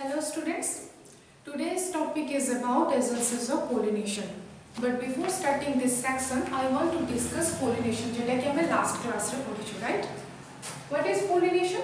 Hello students, today's topic is about essences of pollination. But before starting this section, I want to discuss pollination, which we last class right? What is pollination?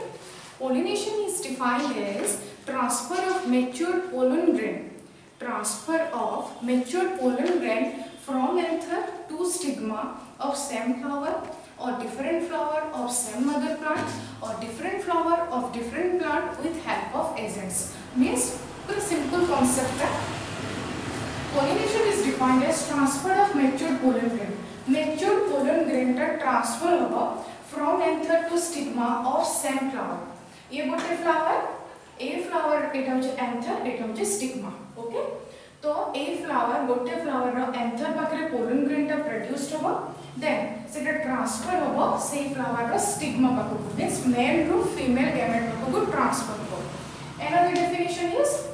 Pollination is defined as transfer of mature pollen grain. Transfer of mature pollen grain from anther to stigma of same flower or different flower of same mother plant or different flower of different plant with help of agents. Means the simple concept that pollination is defined as transfer of mature pollen grain. Mature pollen grain ta transfer होगा from anther to stigma of same flower. ये गोटे flower, A flower एटा होचे anther, एटा होचे stigma. Okay? तो A flower गोटे flower रो anther पाखरे pollen grain टा produced होगा. Then सेटा transfer होगा से flower रो stigma पाखको. Means male रो female gamete पाखको transfer होगा. Another definition is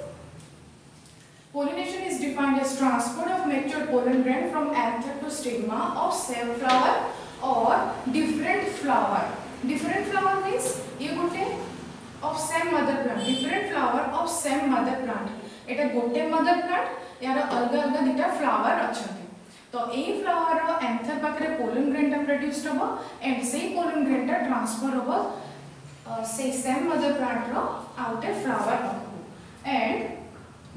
pollination is defined as transfer of mature pollen grain from anther to stigma of same flower or different flower. Different flower means ये गोटे of same mother plant. Different flower of same mother plant. एटा गोटे mother plant यार अलग अलग दिटा flower अच्छे तो A flower row anther पाखरे pollen grain टा produced होगा and से pollen grain टा transfer होगा say same mother plant row out a flower and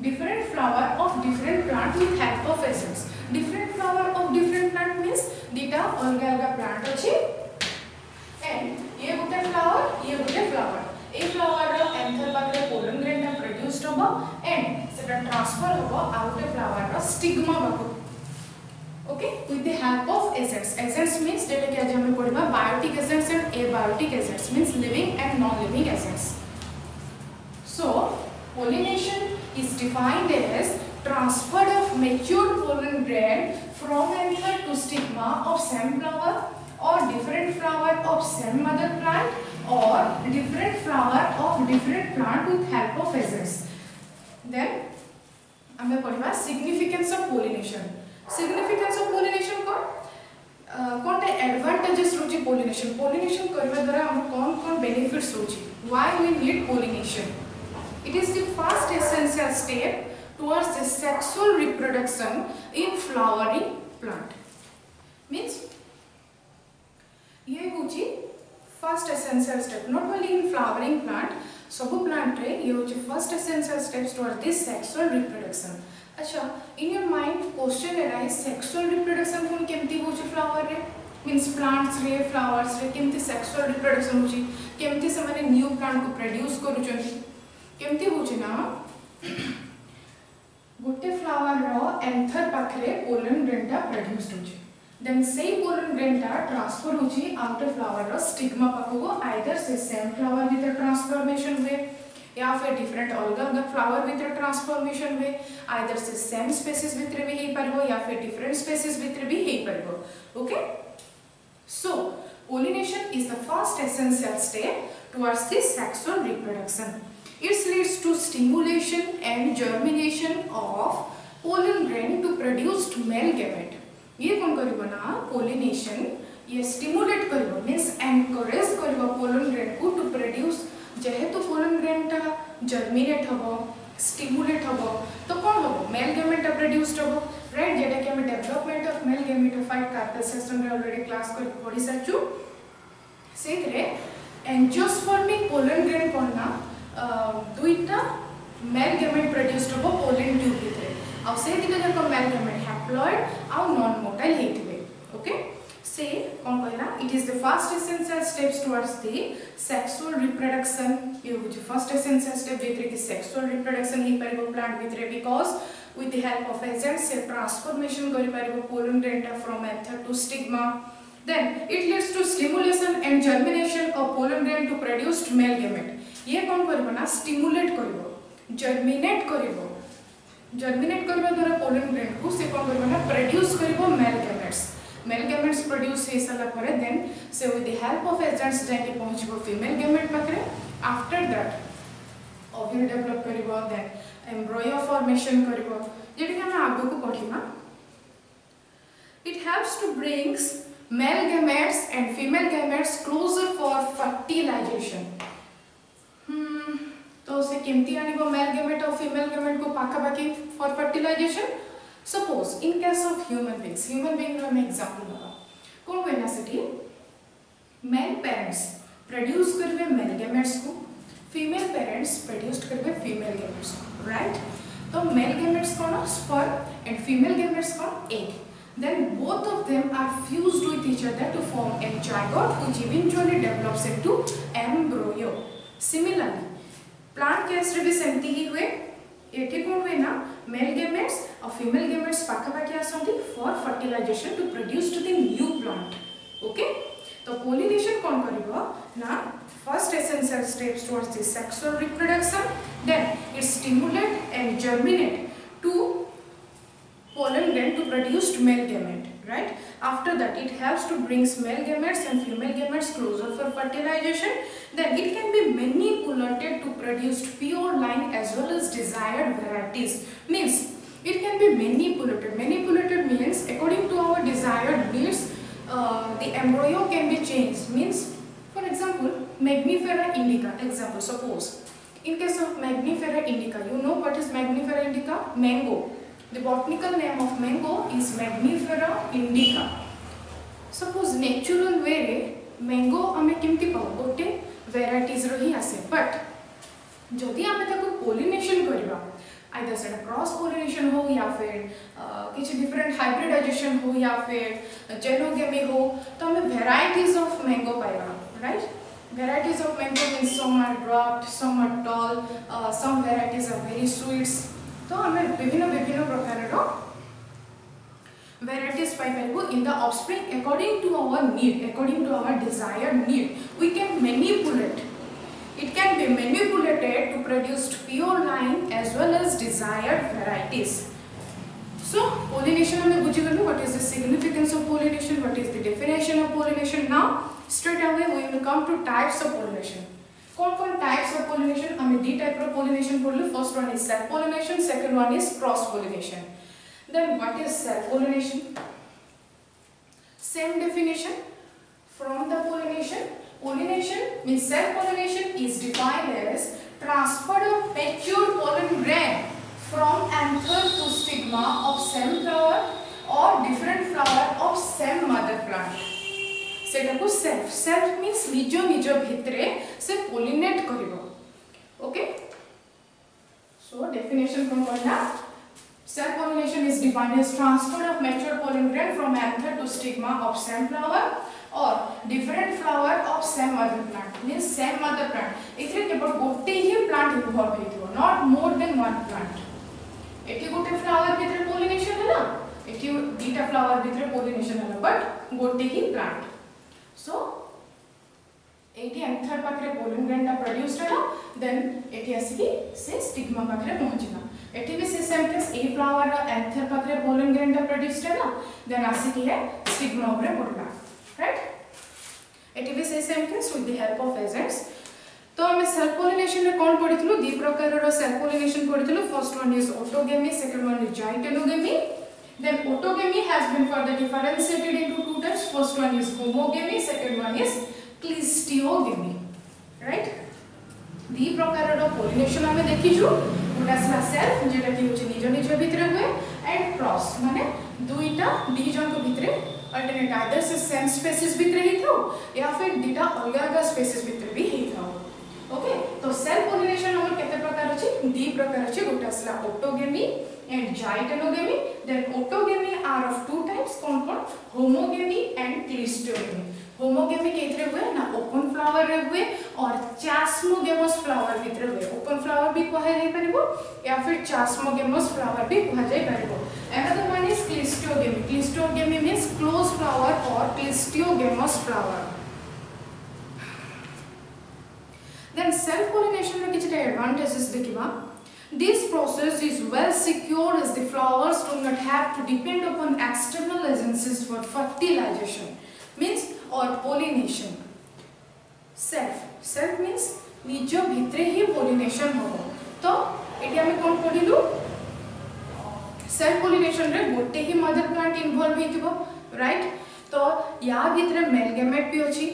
different flower of different plant with help of essence. Different flower of different plant means dita अलग अलग plant अछि and ये गोटे flower ए flower रो anther पाखरे pollen grain टा produced होगा and सेटा transfer होगा out a flower row stigma बाको. Okay, with the help of agents. Agents means जेटा कि आज हम पढ़िबा biotic agents and abiotic agents means living and non-living agents. So, pollination is defined as transfer of mature pollen grain from anther to stigma of same flower or different flower of same mother plant or different flower of different plant with help of agents. Then, हमें पढ़िबा significance of pollination. Significance of pollination कौन टे advantages रोची pollination. Pollination करने द्वारा हम कौन benefits रोची. Why we need pollination? It is the first essential step towards the sexual reproduction in flowering plant. Means ये होची first essential step. Not only in flowering plant, सबो plant रे ये होची first essential steps towards this sexual reproduction. अच्छा, in your mind question arise sexual reproduction कोन केमती होची flower रे? Means plants रे flowers रे केमती sexual reproduction होची? केमती से माने new plant को produce करूचंती? केमती होची ना गोटे फ्लावर रो एंथर पाखरे पोलन ग्रेन टा प्रोड्यूस्ड होची देन से पोलन ग्रेन टा ट्रांसफर होची आउटर फ्लावर रो स्टिग्मा पाखको आइदर से सेम फ्लावर विथ ट्रांसफॉर्मेशन हुए या फिर डिफरेंट अलग अलग फ्लावर विथ ट्रांसफॉर्मेशन हुए आइदर से सेम स्पीशीज विथ भी हे परबो या फिर डिफरेंट स्पीशीज विथ भी हे परबो okay so pollination is the first essential step towards this sexual reproduction. It leads to stimulation and germination of pollen grain to produce male gamete. ये कौन करिबो ना pollination ये stimulate करिबो means encourage करिबो pollen grain को to produce जेहेतु pollen grain टा germinate हबो stimulate हबो तो कौन हबो male gamete टा produced हबो right जेटा कि हम development of male gametophyte carpal system रे already class कर पढ़ी सचू सेतरे angiospermic pollen grain कोन ना दुईटा मेल गैमेट प्रोड्यूस्ड होबो पोलन ट्यूब भितरे आ से दिका जक मेल गैमेट हैप्लॉइड आ नॉन मोटाइल हेतिबे ओके से कोन कहला it is the first essential steps towards the sexual reproduction ये होची फर्स्ट एसेंशियल स्टेप जेतरे कि सेक्सुअल रिप्रोडक्शन ही परबो प्लांट भितरे because with the help of agents से ट्रांसफॉर्मेशन करि परबो पोलन ग्रेन टा from anther to stigma then it leads to stimulation and germination of pollen grain to produce male gamete. ये कौन करिबो ना स्टिमुलेट करिबो जर्मिनेट करबा द्वारा पोलन ग्रेन को से कौन करिबो ना प्रोड्यूस करिबो मेल गैमेट्स प्रोड्यूस हे सला परे देन से with the help of agents जाके पहुंचबो फीमेल गैमेट पाखरे आफ्टर दैट ओव्यूल डेवलप करिबो देन एम्ब्रियो फॉर्मेशन करिबो जेटी हम आगो को पढिबा it helps to brings male gametes and female gametes closer for fertilization. तो से केमती आनिबो मेल गेमेट और फीमेल गेमेट को पाखापाखि for fertilization. Suppose in case of human being रो हम एग्जांपल नबा कोन होइना सेठी मेल पेरेंट्स प्रोड्यूस करबे मेल गेमेट्स को, फीमेल पेरेंट्स प्रोड्यूस करबे फीमेल गेमेट्स को, राइट. तो मेल गेमेट्स कोन स्पर्म एंड फीमेल गेमेट्स कोन egg. Then both of them are fused with each other to form a zygote which eventually develops into embryo. Similarly, plant case रे भी सेमती ही हुए. एठी कोन हुए ना मेल गेमेट्स और फीमेल गेमेट्स पाखापाखि आसंती for fertilization to produce to the new plant. Okay, तो पोलिनेशन कोन करिवो ना first essential steps towards the sexual reproduction, then it stimulate and germinate to pollen grain to produce male gamete, right. After that it helps to bring male gametes and female gametes closer for fertilization. Then it can be manipulated to produce pure line as well as desired varieties. Means it can be manipulated means according to our desired needs the embryo can be changed. Means for example Magnifera indica example. Suppose in case of Magnifera indica, you know what is Magnifera indica? Mango. The botanical name of mango is Magnifera indica. Suppose natural way रे mango हमें किमती पाओ गोटे varieties रो ही आसे, but जदि हमें ताको pollination करिबा either सेटा cross pollination हो या फिर किसी different hybridization हो या फिर genogamy हो, तो हमें varieties of mango पाएगा, right. Varieties of mango means some are dwarfed, some are tall, some varieties are very sweet. तो हमें विभिन्न प्रकारर varieties pi परिबो in the offspring according to our need, according to our desired need. We can manipulate. It can be manipulated to produce pure line as well as desired varieties. So pollination हमें बुझी गलु. What is the significance of pollination? What is the definition of pollination? Now straight away we will come to types of pollination. कौन types of pollination हमें दी type of pollination पढ़लु. First one is self pollination, second one is cross pollination. Then what is self pollination? Same definition from the pollination. Pollination means self pollination is defined as transfer of mature pollen grain from anther to stigma of same flower or different flower of same mother plant. सेटा को self means निज निज भितरे से pollinate करिवो. Okay, so definition कोन करना. Self pollination is defined as transfer of mature pollen grain from anther to stigma of same flower और different flower of same mother plant. Means same mother plant इथरे केवल गोटे ही plant involve हेतिबो, not more than one plant. एठी गोटे flower भितरे pollination हैला, एठी दीटा फ्लावर भितरे पोलिनेशन हैला, बट गोटे ही प्लांट. So, एटी एंथर पाखरे पोलन ग्रेन टा प्रोड्यूस हैला, देन एटी आसी से स्टिग्मा पाखरे पहुंचना. एटी भी से सेम केस ए फ्लावर रा एंथर पाखरे पोलन ग्रेन टा प्रोड्यूस हैला, देन आसी की है स्टिग्मा ऊपर पड़ला, राइट. एटी भी से same case with the help of agents. तो हमें सेल्फ पोलिनेशन में कोन पढितलु दी प्रकार रो सेल्फ पोलिनेशन पढितलु. First one is autogamy, second one is geitonogamy. Then autogamy has been further differentiated into two types. First one is homogamy, second one is clisteogamy, right. दी प्रकार रो pollination हमें देखिजु. गोटा सेल्फ जेटा कि होची निज निज भितरे हुए एंड क्रॉस माने दुईटा दी जन को भितरे अल्टरनेट आइदर से सेम स्पीसीज भितरे ही थाउ या फिर दीटा अलग अलग स्पीसीज भितरे भी ही थाउ. ओके, तो सेल्फ पोलिनेशन हमर केते प्रकार अछि? दी प्रकार अछि. गोटा सला autogamy and jaitenogamy. Then autogamy are of two types. कौन homogamy and clisteogamy. homogamy केतरे हुए ना open flower रे हुए और chasmogamous flower भितरे हुए. open flower भी कहा जाय परिबो या फिर chasmogamous flower भी कहा जाय परिबो. another one is clisteogamy. clisteogamy means closed flower or clisteogamous flower. then self pollination रे किछटा advantages देखिबा. This process is well secured as the flowers do not have to depend upon external agencies for fertilization, means or pollination. Self means निज भितरे ही pollination होबो. तो eighty हमें कोन पढिलु self pollination रे गोटे ही mother plant involve हेतिबो, right. तो या भितरे मेल गेमेट भी अछि,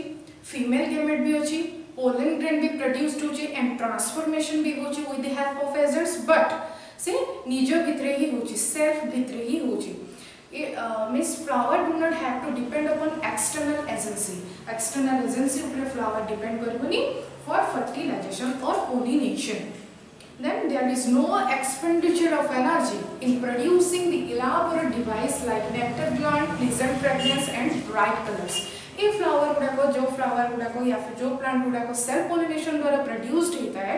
फीमेल गेमेट भी अछि, pollen grain भी produced होची and transformation भी होची with the help of agents, but से निज भितरे ही होची, self भितरे ही होची. Means flower do not have to depend upon external agency. External agency ऊपर flower depend करबनी for fertilization or pollination. Then there is no expenditure of energy in producing the elaborate device like nectar gland, pleasant fragrance and bright colors. ये flower गुड़ा को जो flower गुड़ा को या फिर जो प्लांट गुड़ा को सेल्फ पॉलिनेशन द्वारा प्रोड्यूस्ड होता है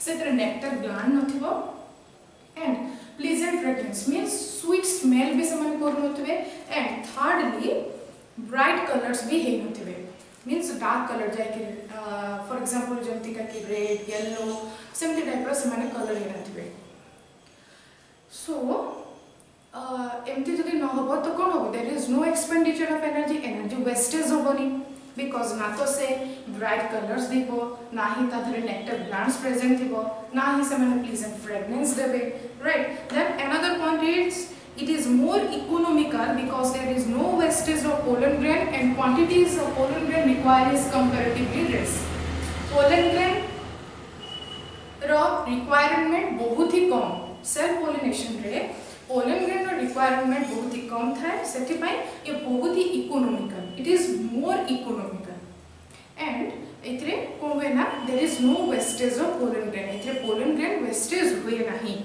से तरह नेक्टर ग्लैंड नथिबो and pleasant fragrance means sweet smell भी समान करनथिबे एंड थर्डली ब्राइट कलर्स भी हे नथिबे मींस डार्क कलर जाय कि फॉर एग्जांपल जंती का कि रेड येलो सेमती टाइप रो समान कलर हे नथिबे सो एमती जदि न होबो तो कोन होबो there is no expenditure of energy wastage होबोनी बिकॉज ना तो से ब्राइट कलर्स दिबो ना ही ताधरे नेक्टर ग्लैंड्स प्रेजेंट दिबो ना ही से माने प्लीजेंट फ्रेग्रेंस देबे right then another point is it is more economical because there is no wastage of pollen grain and quantities of pollen grain required is comparatively less. Pollen grain row requirement बहुत ही कम self pollination रे pollen grain रो requirement बहुत ही कम था सेति पई ये बहुत ही economical it is more economical and इतरे कोवे ना there is no wastage of pollen grain इतरे pollen grain wastage हुए नहीं.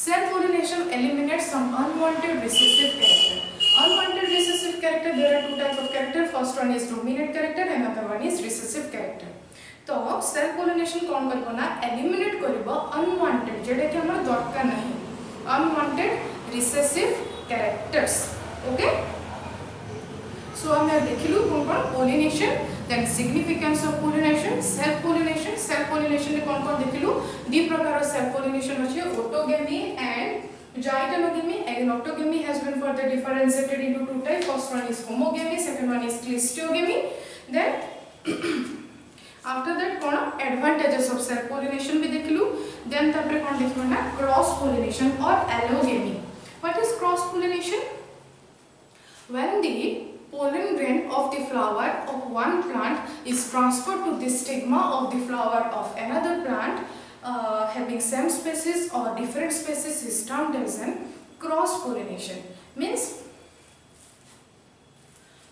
Self-pollination eliminates some unwanted recessive character. Unwanted recessive character, there are two types of character. First one is dominant character and another one is recessive character. तो self-pollination कौन करबो ना eliminate करबो unwanted जेडे कि हमर दरकार नहीं unwanted recessive characters. Okay? So हमें देखिलु कौन pollination, then significance of pollination, self-pollination. Self-pollination ने कौन देखिलु दी प्रकार self-pollination अछि autogamy and geitonogamy. Again autogamy has been further differentiated into two types. First one is homogamy, second one is cleistogamy. Then after that कौन advantages of self-pollination भी देखिलु. Then तापरे कौन देखिलु ना cross-pollination or allogamy. What is cross-pollination? When the pollen grain of the flower of one plant is transferred to the stigma of the flower of another plant having same species or different species is termed as an cross pollination. Means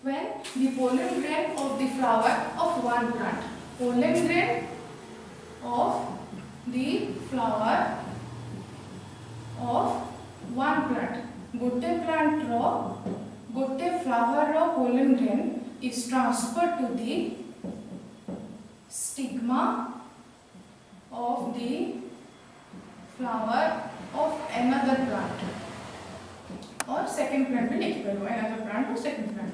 when the pollen grain of the flower of one plant, pollen grain of the flower of one plant, गोटे plant रो गोटे flower row pollen grain is transferred to the stigma of the flower of another plant or second plant भी लिखि परबो another plant or second plant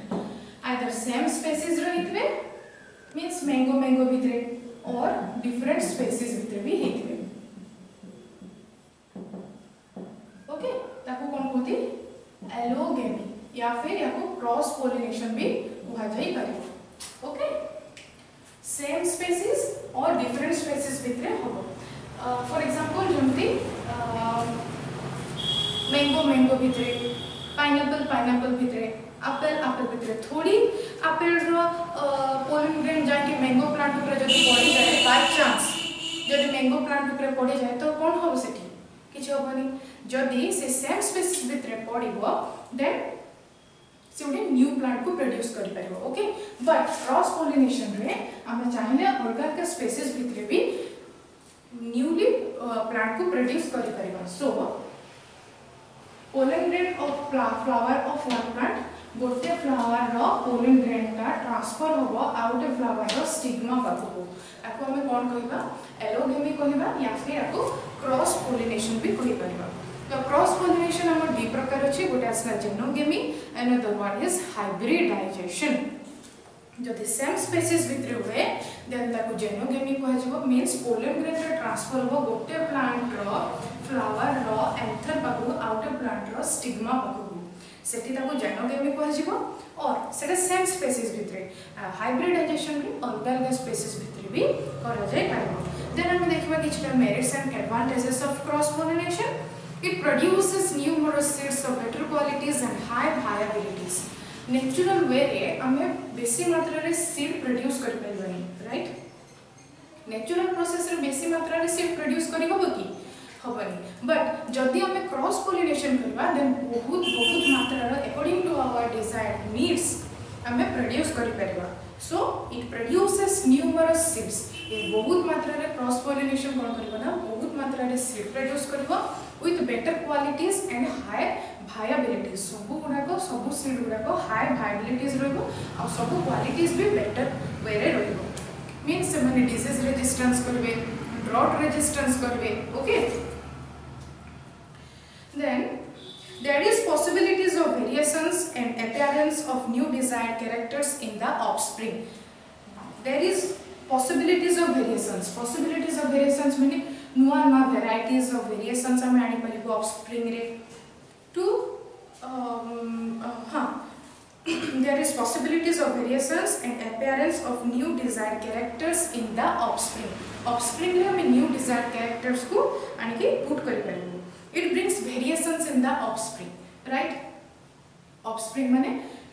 either same species रहितबे means mango भितरे or different species भितरे भी हेतिबे okay ताको कोन कहती allogamy या फिर याको क्रॉस पोलिनेशन भी कहा जाई परिबो ओके सेम स्पीसीज और डिफरेंट स्पीसीज भितरे होबो फॉर एग्जांपल जंती मैंगो भितरे पाइनएप्पल भितरे एप्पल भितरे थोड़ी एप्पल रो पोलन ग्रेन जाके मैंगो प्लांट ऊपर जदी पड़ी जाए बाय चांस जदी मैंगो प्लांट ऊपर पड़ी जाए तो कोन होबो सेठी किछ होबनी जदी से सेम स्पीसीज भितरे पड़िबो देन से उडे न्यू प्लांट को प्रोड्यूस करि परबो ओके बट क्रॉस पोलिनेशन रे हम चाहिले अलगा के स्पीसीज भितरे भी न्यूली प्लांट को प्रोड्यूस करि परबा so pollen grain of flower of one plant गोटे फ्लावर रो पोलन ग्रेन का ट्रांसफर होबो आउट ऑफ फ्लावर रो स्टिग्मा पाखो आको हम कोन कहबा एलोगेमी कहबा या फिर आको क्रॉस पोलिनेशन भी कहि परबा तो क्रॉस पोलिनेशन हमर दि प्रकार अछि गोटे आसना xenogamy another one is hybridization जदि सेम स्पीसीज भितरे हुए देन ताको जेनोगेमी कहै जबो मींस पोलन ग्रेन रे ट्रांसफर हो गोटे प्लांट रो फ्लावर रो एंथर पाखो आउट ऑफ प्लांट रो स्टिग्मा पाखो सेठी ताको जेनोगेमी कहै जबो और सेटा सेम स्पीसीज भितरे हाइब्रिडाइजेशन रे अलग स्पीसीज भितरे भी करा जाय पाइबो देन हम देखबा किछटा merits and advantages of cross pollination. It produces numerous seeds of better qualities and high viabilities. Natural way रे हमें बेसी मात्रा रे सीड प्रोड्यूस कर परबनी राइट नेचुरल प्रोसेस रे बेसी मात्रा रे सीड प्रोड्यूस करी होबो कि हबनी बट जदि हमें क्रॉस पोलिनेशन करबा देन बहुत बहुत मात्रा रे according to our desired needs हमें प्रोड्यूस करि परबा so it produces numerous seeds ये बहुत मात्रा रे क्रॉस पोलिनेशन कोन करबा ना बहुत मात्रा रे सीड प्रोड्यूस करबा with better qualities and high viabilities सब गुड़ाक सब सीड गुड़ाक हाई भायाबिलिटीज रहिबो आ सब क्वालिटीज भी बेटर वे रे रहिबो मींस से माने डिजीज रेजिस्टेंस करबे ड्रॉट रेजिस्टेंस करबे okay then there is possibilities of variations and appearance of new desired characters in the offspring there is possibilities of variations meaning नुआ varieties of variations हम आनी परिबो offspring रे to there is possibilities of variations and appearance of new desired characters in the offspring रे हम new desired characters को आनी के put करि परिबो it brings variations in the offspring right offspring माने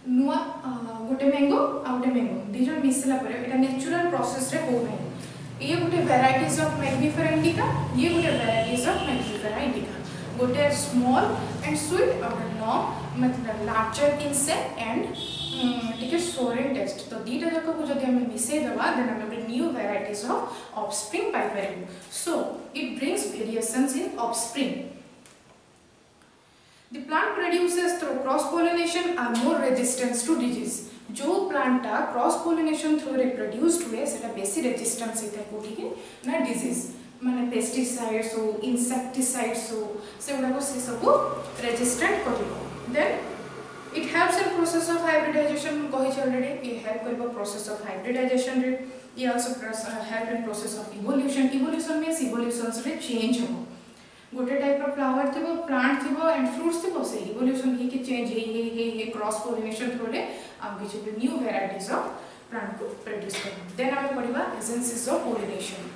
नुआ गोटे मैंगो आ गोटे मैंगो दिजन मिसला परे एटा नेचुरल प्रोसेस रे हो नै ये गोटे वैराइटीज ऑफ मैग्निफेरा इंडिका ये गोटे वैराइटीज ऑफ मैग्निफेरा इंडिका गोटे स्मॉल एंड स्वीट और लॉन्ग मतलब लार्जर इन सेट एंड टिके सोरेन टेस्ट तो दीटा जको को जदि हम मिसे दबा देन हम न्यू वैराइटीज ऑफ ऑफस्प्रिंग पाई परबो so it brings variations in offspring The plant produces through cross pollination are more resistant to disease. जो प्लांट टा क्रॉस पोलिनेशन थ्रू रे प्रोड्यूस्ड हुए सेटा बेसी रेजिस्टेंस होता है कोठी के ना डिजीज माने पेस्टिसाइड्स हो इंसेक्टिसाइड्स हो से उडा को से सब रेजिस्टेंट करिवो then it helps in process of hybridization कहि ऑलरेडी ये हेल्प करबो प्रोसेस ऑफ हाइब्रिडाइजेशन रे ये also help in process of evolution means evolutions रे चेंज हो गोटे टाइप ऑफ फ्लावर थिबो प्लांट थिबो एंड फ्रूट्स थिबो से इवोल्यूशन ही के चेंज हे क्रॉस पोलिनेशन थ्रू रे हम किछ न्यू वैराइटीज ऑफ प्लांट को प्रोड्यूस करबो देन हम पढिबा एसेंसेस ऑफ पोलिनेशन